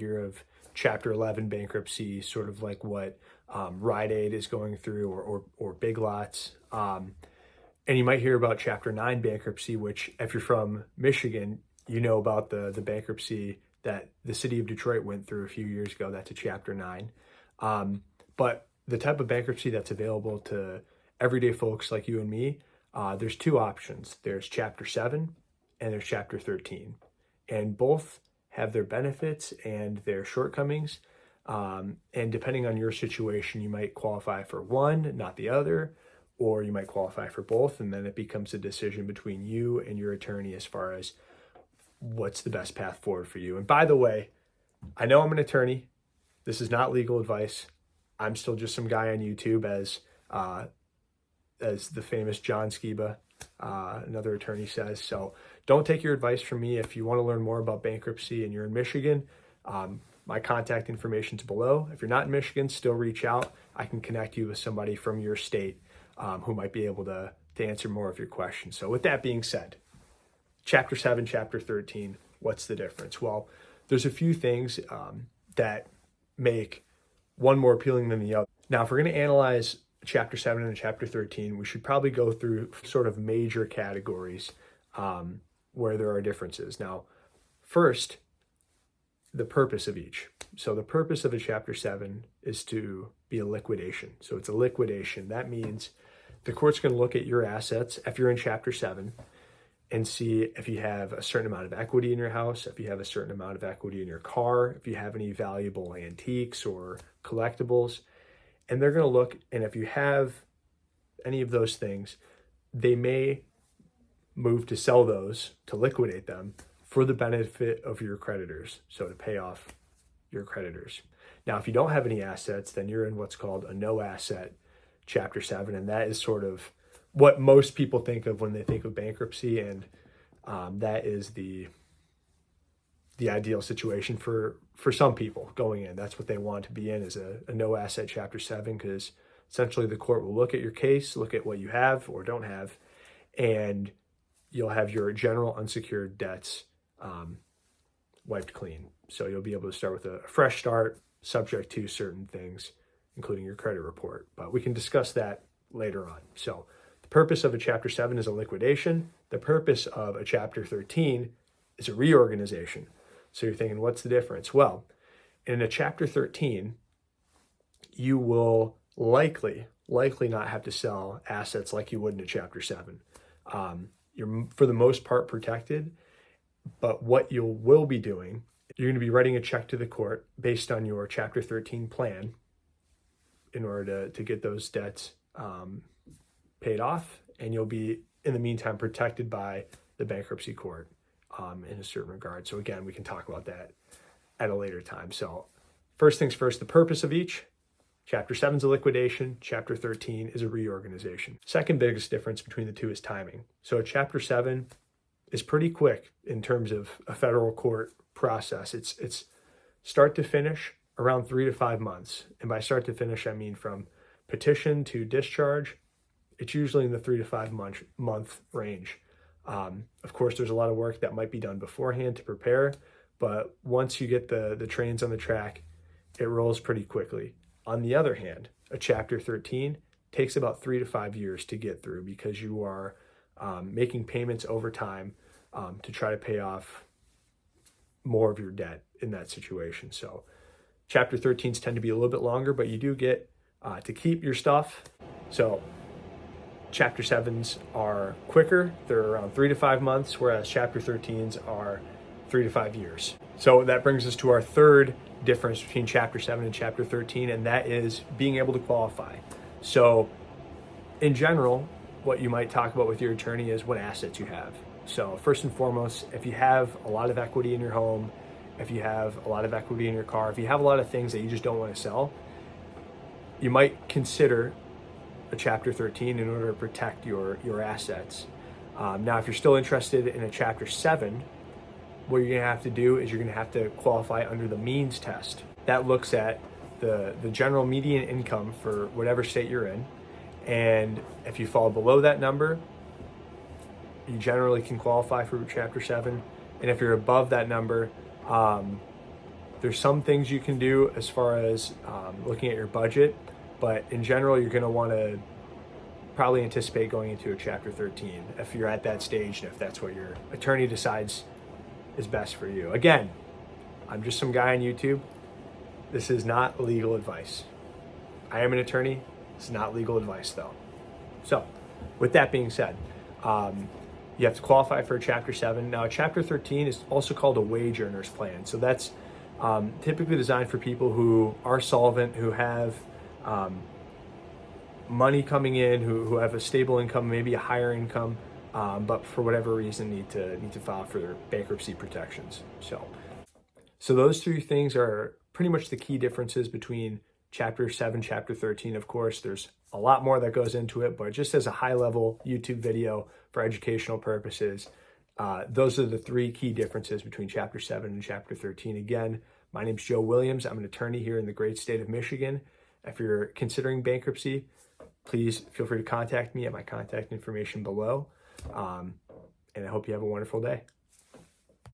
hear of Chapter 11 bankruptcy, sort of like what Rite Aid is going through, or Big Lots. And you might hear about Chapter 9 bankruptcy, which if you're from Michigan, you know about the bankruptcy that the city of Detroit went through a few years ago. That's a Chapter 9. But the type of bankruptcy that's available to everyday folks like you and me, there's two options. There's Chapter 7 and there's Chapter 13. And both have their benefits and their shortcomings. And depending on your situation, you might qualify for one, not the other, or you might qualify for both. And then it becomes a decision between you and your attorney as far as what's the best path forward for you. And by the way, I know I'm an attorney. This is not legal advice. I'm still just some guy on YouTube, as the famous John Skiba, another attorney, says. So don't take your advice from me. If you want to learn more about bankruptcy and you're in Michigan, my contact information is below. If you're not in Michigan, still reach out. I can connect you with somebody from your state who might be able to answer more of your questions. So with that being said, Chapter 7, Chapter 13, what's the difference? Well, there's a few things that make one more appealing than the other. Now, if we're going to analyze Chapter 7 and Chapter 13, we should probably go through sort of major categories where there are differences. Now, first, the purpose of each. So the purpose of a Chapter 7 is to be a liquidation. So it's a liquidation. That means the court's going to look at your assets if you're in Chapter 7 and see if you have a certain amount of equity in your house, if you have a certain amount of equity in your car, if you have any valuable antiques or collectibles. And they're going to look, and if you have any of those things, they may move to sell those, to liquidate them for the benefit of your creditors, so to pay off your creditors. Now, if you don't have any assets, then you're in what's called a no asset Chapter 7, and that is sort of what most people think of when they think of bankruptcy, and that is the ideal situation for some people going in. That's what they want to be in, is a no asset Chapter 7, because essentially the court will look at your case, look at what you have or don't have, and you'll have your general unsecured debts wiped clean. So you'll be able to start with a fresh start, subject to certain things, including your credit report. But we can discuss that later on. So the purpose of a Chapter 7 is a liquidation. The purpose of a Chapter 13 is a reorganization. So you're thinking, what's the difference? Well, in a Chapter 13, you will likely not have to sell assets like you would in a Chapter 7. You're, for the most part, protected, but what you will be doing, you're going to be writing a check to the court based on your Chapter 13 plan in order to get those debts paid off, and you'll be, in the meantime, protected by the bankruptcy court in a certain regard. So again, we can talk about that at a later time. So first things first, the purpose of each. Chapter 7 is a liquidation. Chapter 13 is a reorganization. Second biggest difference between the two is timing. So a Chapter 7 is pretty quick in terms of a federal court process. It's start to finish around 3 to 5 months. And by start to finish, I mean from petition to discharge. It's usually in the 3 to 5 month range. Of course, there's a lot of work that might be done beforehand to prepare, but once you get the trains on the track, it rolls pretty quickly. On the other hand, a Chapter 13 takes about 3 to 5 years to get through, because you are making payments over time to try to pay off more of your debt in that situation. So Chapter 13s tend to be a little bit longer, but you do get to keep your stuff. So Chapter 7s are quicker. They're around 3 to 5 months, whereas Chapter 13s are 3 to 5 years. So that brings us to our third difference between Chapter 7 and Chapter 13, and that is being able to qualify. So in general, what you might talk about with your attorney is what assets you have. So first and foremost, if you have a lot of equity in your home, if you have a lot of equity in your car, if you have a lot of things that you just don't want to sell, you might consider a Chapter 13 in order to protect your assets. Now, if you're still interested in a Chapter 7, what you're going to have to do is you're going to have to qualify under the means test. That looks at the general median income for whatever state you're in. And if you fall below that number, you generally can qualify for Chapter 7. And if you're above that number, There's some things you can do as far as looking at your budget, but in general, you're going to want to probably anticipate going into a Chapter 13 if you're at that stage and if that's what your attorney decides is best for you. Again, I'm just some guy on YouTube. This is not legal advice. I am an attorney. It's not legal advice, though. So, with that being said, you have to qualify for a Chapter 7. Now, a Chapter 13 is also called a wage earners plan. So that's typically designed for people who are solvent, who have money coming in, who have a stable income, maybe a higher income, but for whatever reason need to file for their bankruptcy protections. So those three things are pretty much the key differences between Chapter 7, Chapter 13. Of course, there's a lot more that goes into it, but just as a high-level YouTube video for educational purposes, those are the three key differences between Chapter 7 and Chapter 13. Again, my name's Joe Williams. I'm an attorney here in the great state of Michigan. If you're considering bankruptcy, please feel free to contact me at my contact information below. And I hope you have a wonderful day.